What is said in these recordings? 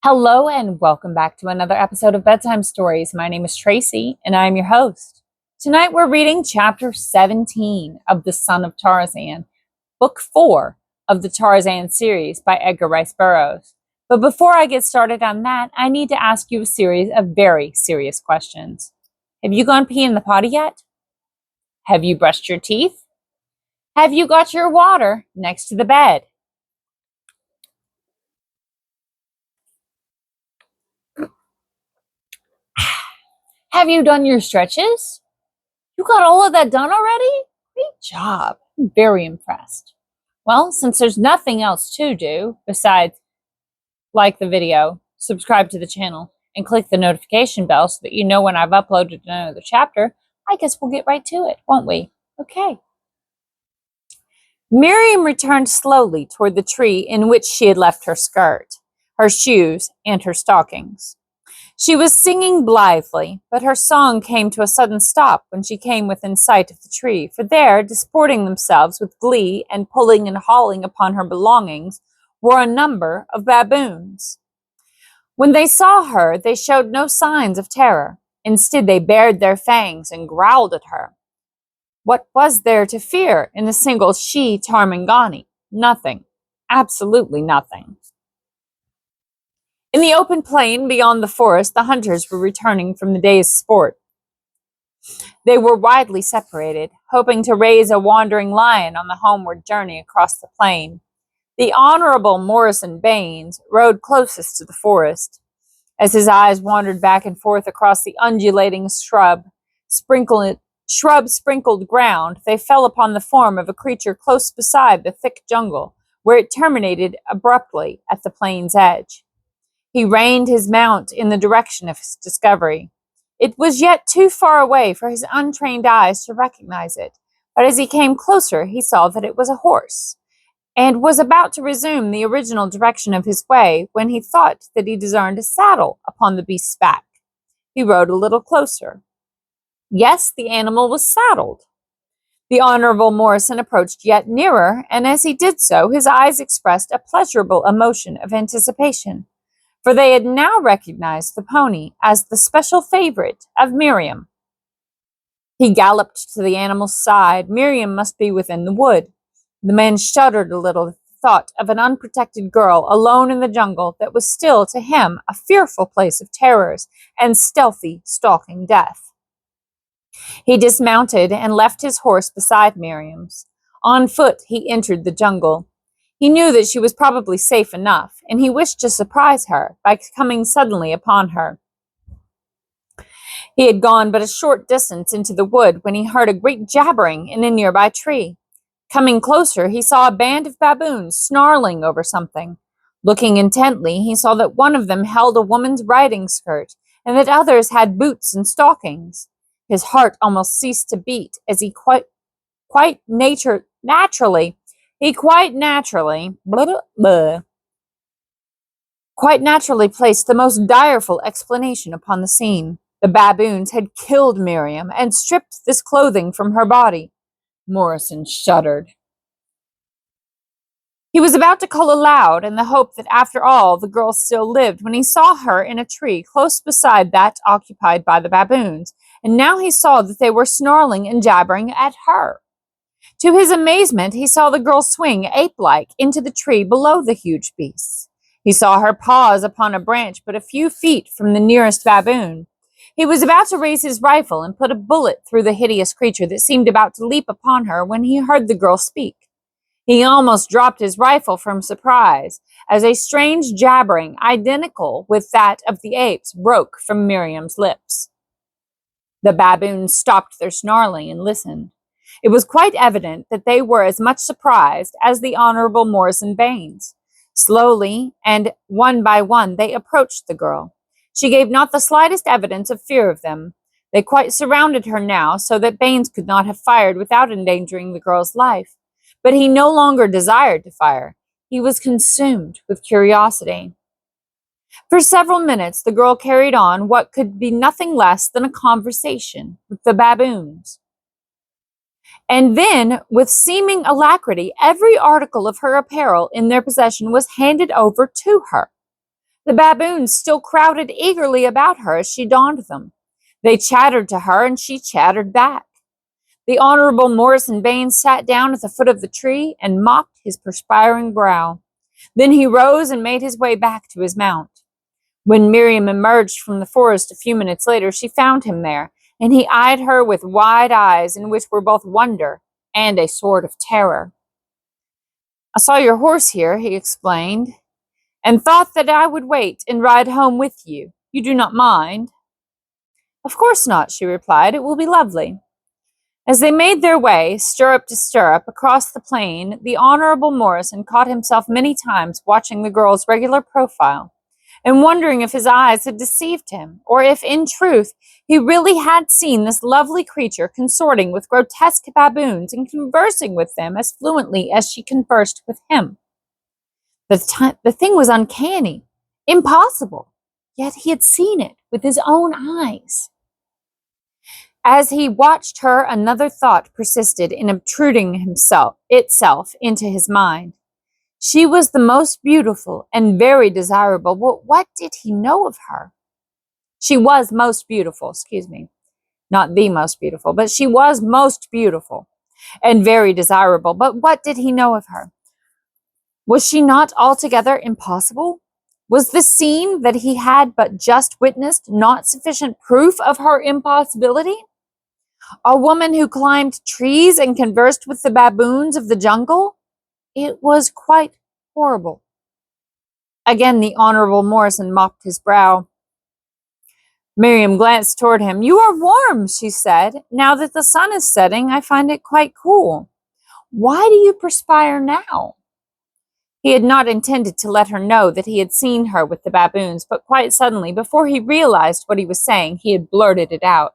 Hello and welcome back to another episode of Bedtime Stories. My name is Tracy and I am your host. Tonight we're reading chapter 17 of The Son of Tarzan, book 4 of the Tarzan series by Edgar Burroughs. But before I get started on that, I need to ask you a series of very serious questions. Have you gone pee in the potty yet? Have you brushed your teeth? Have you got your water next to the bed? Have you done your stretches? You got all of that done already? Great job. I'm very impressed. Well, since there's nothing else to do besides like the video, subscribe to the channel, and click the notification bell so that you know when I've uploaded another chapter, I guess we'll get right to it, won't we? Okay. Meriem returned slowly toward the tree in which she had left her skirt, her shoes, and her stockings. She was singing blithely, but her song came to a sudden stop when she came within sight of the tree, for there, disporting themselves with glee and pulling and hauling upon her belongings, were a number of baboons. When they saw her, they showed no signs of terror. Instead, they bared their fangs and growled at her. What was there to fear in the single she-Tarmangani? Nothing. Absolutely nothing. In the open plain beyond the forest, the hunters were returning from the day's sport. They were widely separated, hoping to raise a wandering lion on the homeward journey across the plain. The Honorable Morrison Baines rode closest to the forest. As his eyes wandered back and forth across the undulating shrub-sprinkled ground, they fell upon the form of a creature close beside the thick jungle, where it terminated abruptly at the plain's edge. He reined his mount in the direction of his discovery. It was yet too far away for his untrained eyes to recognize it, but as he came closer, he saw that it was a horse, and was about to resume the original direction of his way when he thought that he discerned a saddle upon the beast's back. He rode a little closer. Yes, the animal was saddled. The Honorable Morrison approached yet nearer, and as he did so, his eyes expressed a pleasurable emotion of anticipation, for they had now recognized the pony as the special favorite of Meriem. He galloped to the animal's side. Meriem must be within the wood. The man shuddered a little at the thought of an unprotected girl alone in the jungle that was still to him a fearful place of terrors and stealthy, stalking death. He dismounted and left his horse beside Meriem's. On foot, he entered the jungle. He knew that she was probably safe enough, and he wished to surprise her by coming suddenly upon her. He had gone but a short distance into the wood when he heard a great jabbering in a nearby tree. Coming closer, he saw a band of baboons snarling over something. Looking intently, he saw that one of them held a woman's riding skirt, and that others had boots and stockings. His heart almost ceased to beat as he quite naturally placed the most direful explanation upon the scene. The baboons had killed Meriem and stripped this clothing from her body. Morrison shuddered. He was about to call aloud in the hope that after all the girl still lived when he saw her in a tree close beside that occupied by the baboons, and now he saw that they were snarling and jabbering at her. To his amazement, he saw the girl swing ape-like into the tree below the huge beasts. He saw her pause upon a branch but a few feet from the nearest baboon. He was about to raise his rifle and put a bullet through the hideous creature that seemed about to leap upon her when he heard the girl speak. He almost dropped his rifle from surprise as a strange jabbering, identical with that of the apes, broke from Meriem's lips. The baboons stopped their snarling and listened. It was quite evident that they were as much surprised as the Honorable Morrison Baines. Slowly, and one by one, they approached the girl. She gave not the slightest evidence of fear of them. They quite surrounded her now, so that Baines could not have fired without endangering the girl's life. But he no longer desired to fire. He was consumed with curiosity. For several minutes, the girl carried on what could be nothing less than a conversation with the baboons. And then, with seeming alacrity, every article of her apparel in their possession was handed over to her. The baboons still crowded eagerly about her as she donned them. They chattered to her and she chattered back. The Honorable Morrison Baines sat down at the foot of the tree and mopped his perspiring brow. Then he rose and made his way back to his mount. When Meriem emerged from the forest a few minutes later, she found him there, and he eyed her with wide eyes in which were both wonder and a sort of terror. "I saw your horse here," he explained, "and thought that I would wait and ride home with you. You do not mind?" "Of course not," she replied. "It will be lovely." As they made their way, stirrup to stirrup, across the plain, the Honorable Morrison caught himself many times watching the girl's regular profile, and wondering if his eyes had deceived him, or if, in truth, he really had seen this lovely creature consorting with grotesque baboons and conversing with them as fluently as she conversed with him. The thing was uncanny, impossible, yet he had seen it with his own eyes. As he watched her, another thought persisted in obtruding itself into his mind. She was the most beautiful and very desirable. But what did he know of her? She was most beautiful, not the most beautiful, but she was most beautiful and very desirable. But what did he know of her? Was she not altogether impossible? Was the scene that he had but just witnessed not sufficient proof of her impossibility? A woman who climbed trees and conversed with the baboons of the jungle? It was quite horrible. Again, the Honorable Morrison mopped his brow. Meriem glanced toward him. "You are warm," she said. "Now that the sun is setting, I find it quite cool. Why do you perspire now?" He had not intended to let her know that he had seen her with the baboons, but quite suddenly, before he realized what he was saying, he had blurted it out.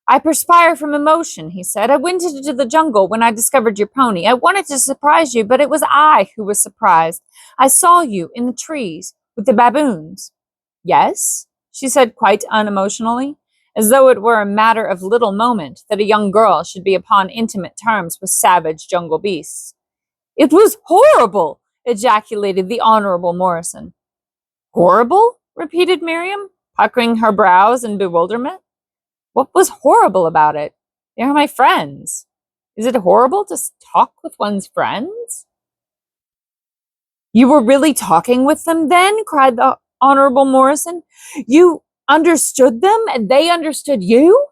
"I perspire from emotion," he said. "I went into the jungle when I discovered your pony. I wanted to surprise you, but it was I who was surprised. I saw you in the trees with the baboons." "Yes?" she said quite unemotionally, as though it were a matter of little moment that a young girl should be upon intimate terms with savage jungle beasts. "It was horrible!" ejaculated the Honorable Morrison. "Horrible?" repeated Meriem, puckering her brows in bewilderment. "What was horrible about it? They are my friends. Is it horrible to talk with one's friends?" "You were really talking with them then?" cried the Honorable Morrison. "You understood them and they understood you?"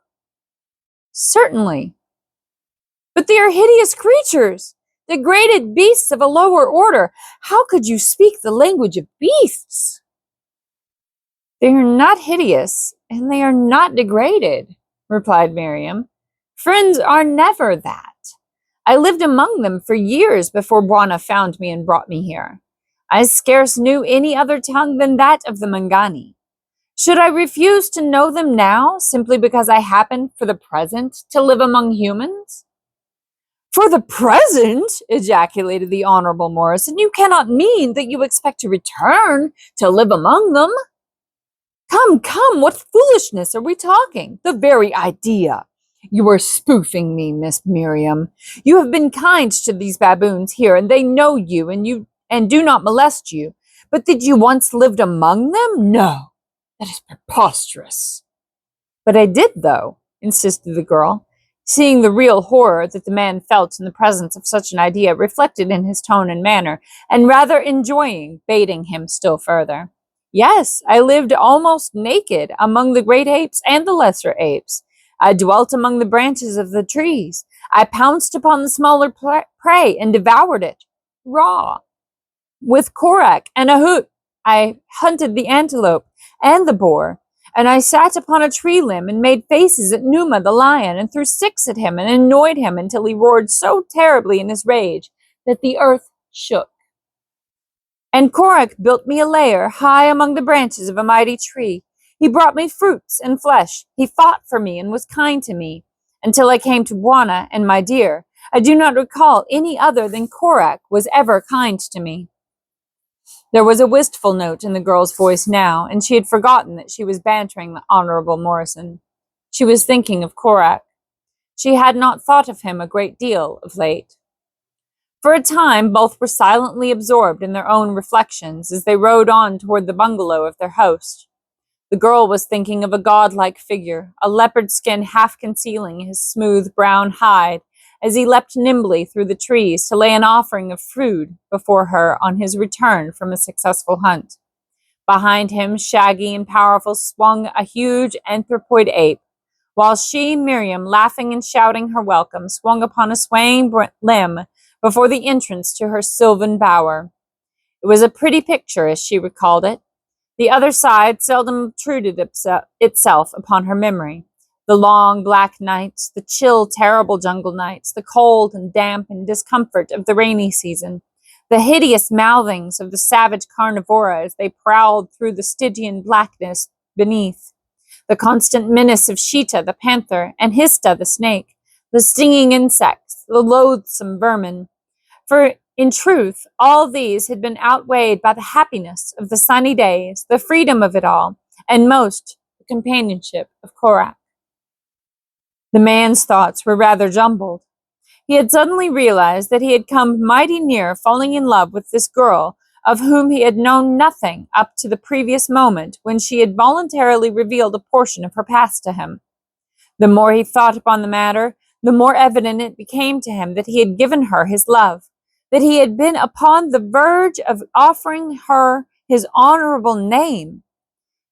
"Certainly." "But they are hideous creatures, degraded beasts of a lower order. How could you speak the language of beasts?" "They are not hideous, and they are not degraded," replied Meriem. "Friends are never that. I lived among them for years before Bwana found me and brought me here. I scarce knew any other tongue than that of the Mangani. Should I refuse to know them now, simply because I happen, for the present, to live among humans?" "For the present?" ejaculated the Honorable Morrison. "You cannot mean that you expect to return to live among them?" Come, come, what foolishness are we talking? The very idea. You are spoofing me, Miss Meriem. You have been kind to these baboons here, and they know you and do not molest you. But did you once lived among them? No, that is preposterous. "But I did, though," insisted the girl, seeing the real horror that the man felt in the presence of such an idea reflected in his tone and manner, and rather enjoying baiting him still further. "Yes, I lived almost naked among the great apes and the lesser apes. I dwelt among the branches of the trees. I pounced upon the smaller prey and devoured it, raw. With Korak and a hoot, I hunted the antelope and the boar, and I sat upon a tree limb and made faces at Numa the lion and threw sticks at him and annoyed him until he roared so terribly in his rage that the earth shook. And Korak built me a lair high among the branches of a mighty tree. He brought me fruits and flesh. He fought for me and was kind to me, until I came to Bwana and my dear. I do not recall any other than Korak was ever kind to me." There was a wistful note in the girl's voice now, and she had forgotten that she was bantering the Honorable Morrison. She was thinking of Korak. She had not thought of him a great deal of late. For a time, both were silently absorbed in their own reflections as they rode on toward the bungalow of their host. The girl was thinking of a godlike figure, a leopard skin half concealing his smooth brown hide, as he leapt nimbly through the trees to lay an offering of food before her on his return from a successful hunt. Behind him, shaggy and powerful, swung a huge anthropoid ape, while she, Meriem, laughing and shouting her welcome, swung upon a swaying limb before the entrance to her sylvan bower. It was a pretty picture, as she recalled it. The other side seldom obtruded itself upon her memory. The long black nights, the chill, terrible jungle nights, the cold and damp and discomfort of the rainy season, the hideous mouthings of the savage carnivora as they prowled through the Stygian blackness beneath, the constant menace of Sheeta the panther and Hista the snake, the stinging insects, the loathsome vermin. For, in truth, all these had been outweighed by the happiness of the sunny days, the freedom of it all, and most, the companionship of Korak. The man's thoughts were rather jumbled. He had suddenly realized that he had come mighty near falling in love with this girl of whom he had known nothing up to the previous moment when she had voluntarily revealed a portion of her past to him. The more he thought upon the matter, the more evident it became to him that he had given her his love, that he had been upon the verge of offering her his honorable name.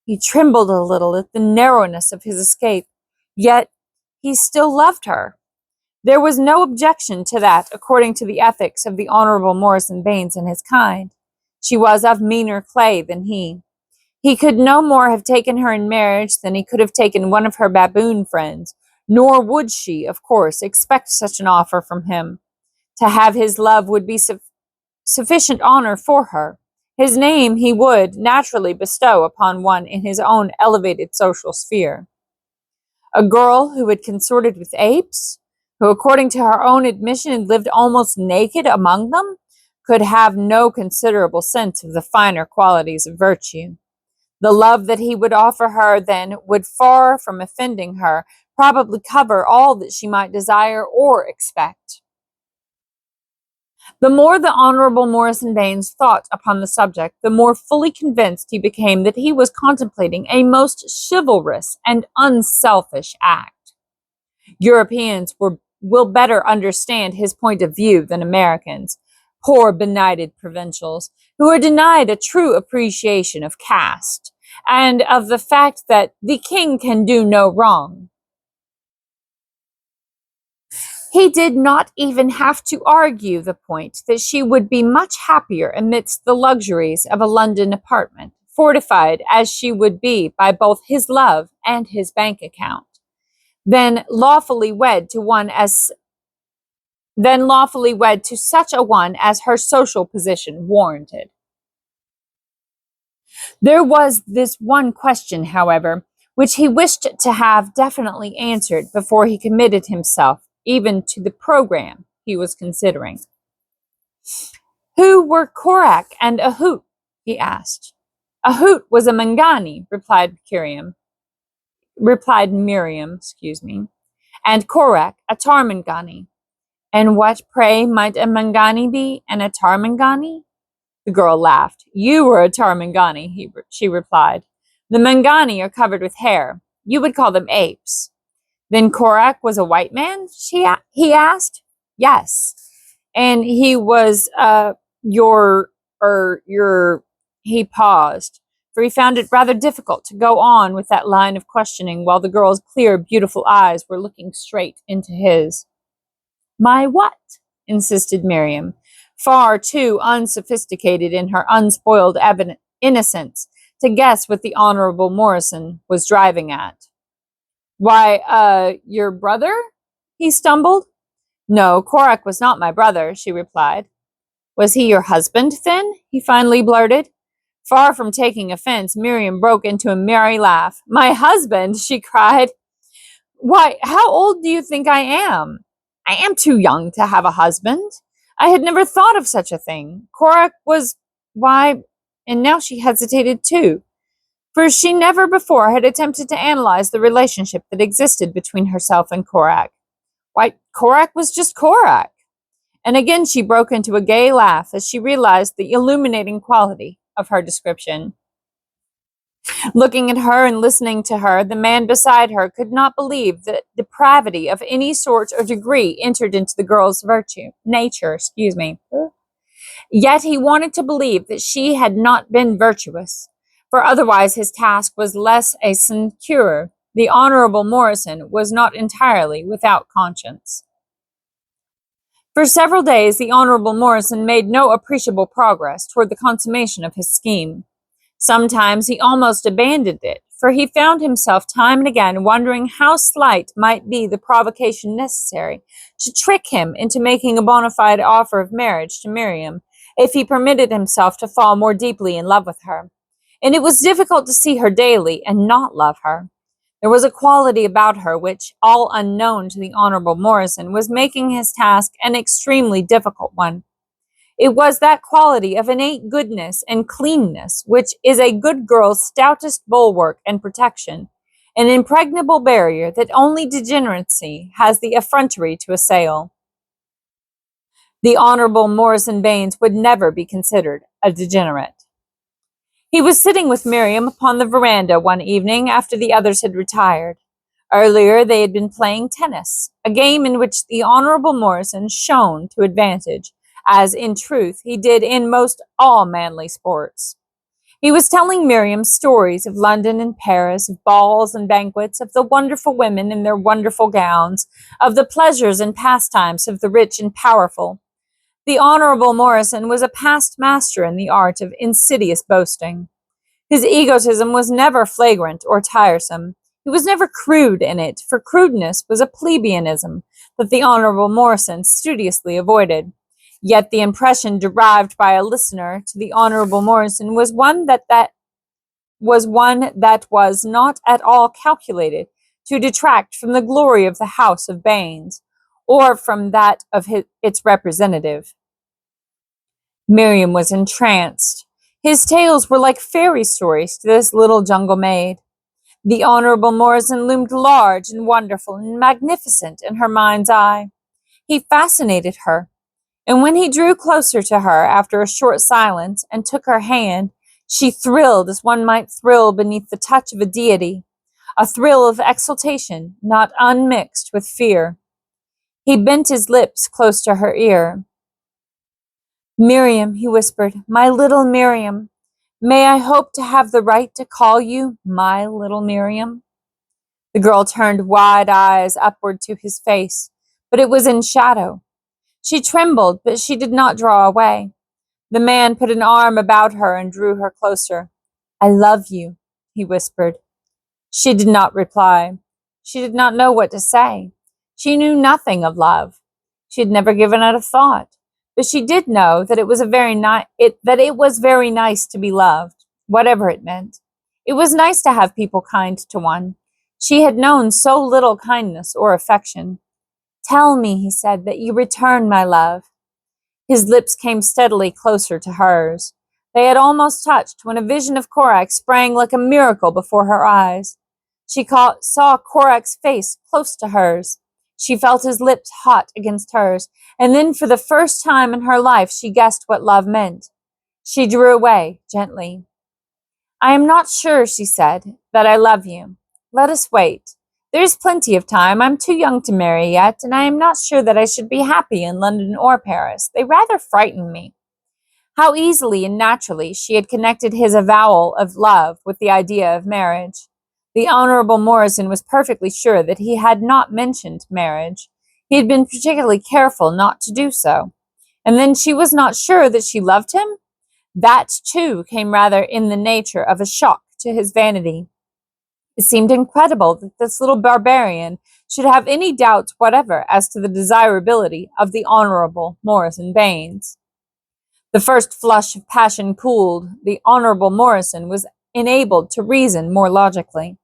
He trembled a little at the narrowness of his escape, yet he still loved her. There was no objection to that according to the ethics of the Honorable Morrison Baines and his kind. She was of meaner clay than he. He could no more have taken her in marriage than he could have taken one of her baboon friends, nor would she, of course, expect such an offer from him. To have his love would be sufficient honor for her. His name he would naturally bestow upon one in his own elevated social sphere. A girl who had consorted with apes, who, according to her own admission, had lived almost naked among them, could have no considerable sense of the finer qualities of virtue. The love that he would offer her then would, far from offending her, probably cover all that she might desire or expect. The more the Honorable Morrison Baines thought upon the subject, the more fully convinced he became that he was contemplating a most chivalrous and unselfish act. Europeans will better understand his point of view than Americans, poor benighted provincials, who are denied a true appreciation of caste, and of the fact that the king can do no wrong. He did not even have to argue the point that she would be much happier amidst the luxuries of a London apartment, fortified as she would be by both his love and his bank account, than lawfully wed to such a one as her social position warranted. There was this one question, however, which he wished to have definitely answered before he committed himself even to the program he was considering. Who were Korak and Ahoot? He asked. Ahoot was a Mangani, replied Meriem, and Korak a Tarmangani. And what, pray, might a Mangani be and a Tarmangani? The girl laughed. You were a Tarmangani, she replied. The Mangani are covered with hair. You would call them apes. Then Korak was a white man? He asked. Yes. And he was he paused, for he found it rather difficult to go on with that line of questioning while the girl's clear, beautiful eyes were looking straight into his. My what? Insisted Meriem, far too unsophisticated in her unspoiled innocence to guess what the Honorable Morrison was driving at. Why, your brother? He stumbled. No, Korak was not my brother, she replied. Was he your husband, then? He finally blurted. Far from taking offense, Meriem broke into a merry laugh. My husband, she cried. Why, how old do you think I am? I am too young to have a husband. I had never thought of such a thing. Korak was, why, and now she hesitated too, for she never before had attempted to analyze the relationship that existed between herself and Korak. Why, Korak was just Korak. And again she broke into a gay laugh as she realized the illuminating quality of her description. Looking at her and listening to her, the man beside her could not believe that depravity of any sort or degree entered into the girl's nature. Yet he wanted to believe that she had not been virtuous, for otherwise his task was less a sinecure. The Honorable Morrison was not entirely without conscience. For several days, the Honorable Morrison made no appreciable progress toward the consummation of his scheme. Sometimes he almost abandoned it, for he found himself time and again wondering how slight might be the provocation necessary to trick him into making a bona fide offer of marriage to Meriem, if he permitted himself to fall more deeply in love with her. And it was difficult to see her daily and not love her. There was a quality about her which, all unknown to the Honorable Morrison, was making his task an extremely difficult one. It was that quality of innate goodness and cleanness which is a good girl's stoutest bulwark and protection, an impregnable barrier that only degeneracy has the effrontery to assail. The Honorable Morrison Baines would never be considered a degenerate. He was sitting with Meriem upon the veranda one evening after the others had retired. Earlier they had been playing tennis, a game in which the Honorable Morrison shone to advantage, as in truth he did in most all manly sports. He was telling Meriem stories of London and Paris, of balls and banquets, of the wonderful women in their wonderful gowns, of the pleasures and pastimes of the rich and powerful. The Honorable Morrison was a past master in the art of insidious boasting. His egotism was never flagrant or tiresome. He was never crude in it, for crudeness was a plebeianism that the Honorable Morrison studiously avoided. Yet the impression derived by a listener to the Honorable Morrison was one that was not at all calculated to detract from the glory of the house of Baines, or from that of its representative. Meriem was entranced. His tales were like fairy stories to this little jungle maid. The Honorable Morrison loomed large and wonderful and magnificent in her mind's eye. He fascinated her, and when he drew closer to her after a short silence and took her hand, she thrilled as one might thrill beneath the touch of a deity, a thrill of exultation not unmixed with fear. He bent his lips close to her ear. "Meriem," he whispered, "my little Meriem, may I hope to have the right to call you my little Meriem?" The girl turned wide eyes upward to his face, but it was in shadow. She trembled, but she did not draw away. The man put an arm about her and drew her closer. "I love you," he whispered. She did not reply. She did not know what to say. She knew nothing of love. She had never given it a thought. But she did know that it was very nice to be loved, whatever it meant. It was nice to have people kind to one. She had known so little kindness or affection. "Tell me," he said, "that you return my love." His lips came steadily closer to hers. They had almost touched when a vision of Korak sprang like a miracle before her eyes. She saw Korak's face close to hers. She felt his lips hot against hers, and then for the first time in her life she guessed what love meant. She drew away gently. "I am not sure," she said, "that I love you. Let us wait. There is plenty of time. I'm too young to marry yet, and I am not sure that I should be happy in London or Paris. They rather frighten me." How easily and naturally she had connected his avowal of love with the idea of marriage. The Honorable Morrison was perfectly sure that he had not mentioned marriage. He had been particularly careful not to do so. And then she was not sure that she loved him? That, too, came rather in the nature of a shock to his vanity. It seemed incredible that this little barbarian should have any doubts whatever as to the desirability of the Honorable Morrison Baines. The first flush of passion cooled. The Honorable Morrison was enabled to reason more logically.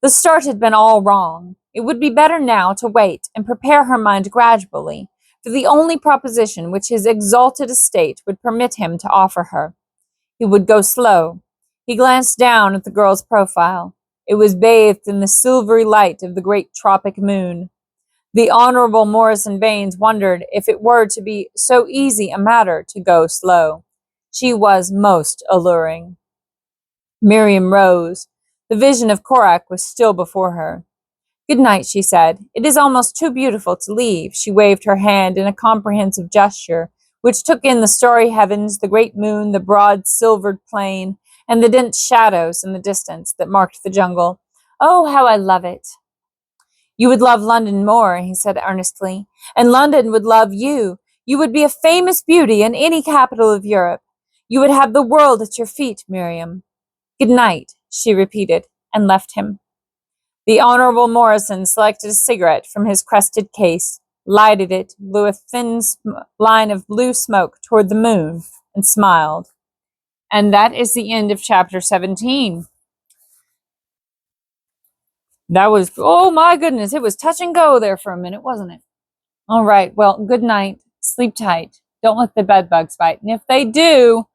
The start had been all wrong. It would be better now to wait and prepare her mind gradually for the only proposition which his exalted estate would permit him to offer her. He would go slow. He glanced down at the girl's profile. It was bathed in the silvery light of the great tropic moon. The Honorable Morrison Baines wondered if it were to be so easy a matter to go slow. She was most alluring. Meriem rose. The vision of Korak was still before her. "Good night," she said. "It is almost too beautiful to leave." She waved her hand in a comprehensive gesture, which took in the starry heavens, the great moon, the broad silvered plain, and the dense shadows in the distance that marked the jungle. "Oh, how I love it!" "You would love London more," he said earnestly, "and London would love you. You would be a famous beauty in any capital of Europe. You would have the world at your feet, Meriem." "Good night," she repeated, and left him. The Honorable Morrison selected a cigarette from his crested case, lighted it, blew a thin line of blue smoke toward the moon, and smiled. And that is the end of chapter 17. That was, oh my goodness, it was touch and go there for a minute, wasn't it? All right, well, good night. Sleep tight. Don't let the bed bugs bite. And if they do,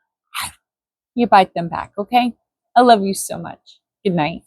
you bite them back, okay? I love you so much. Good night.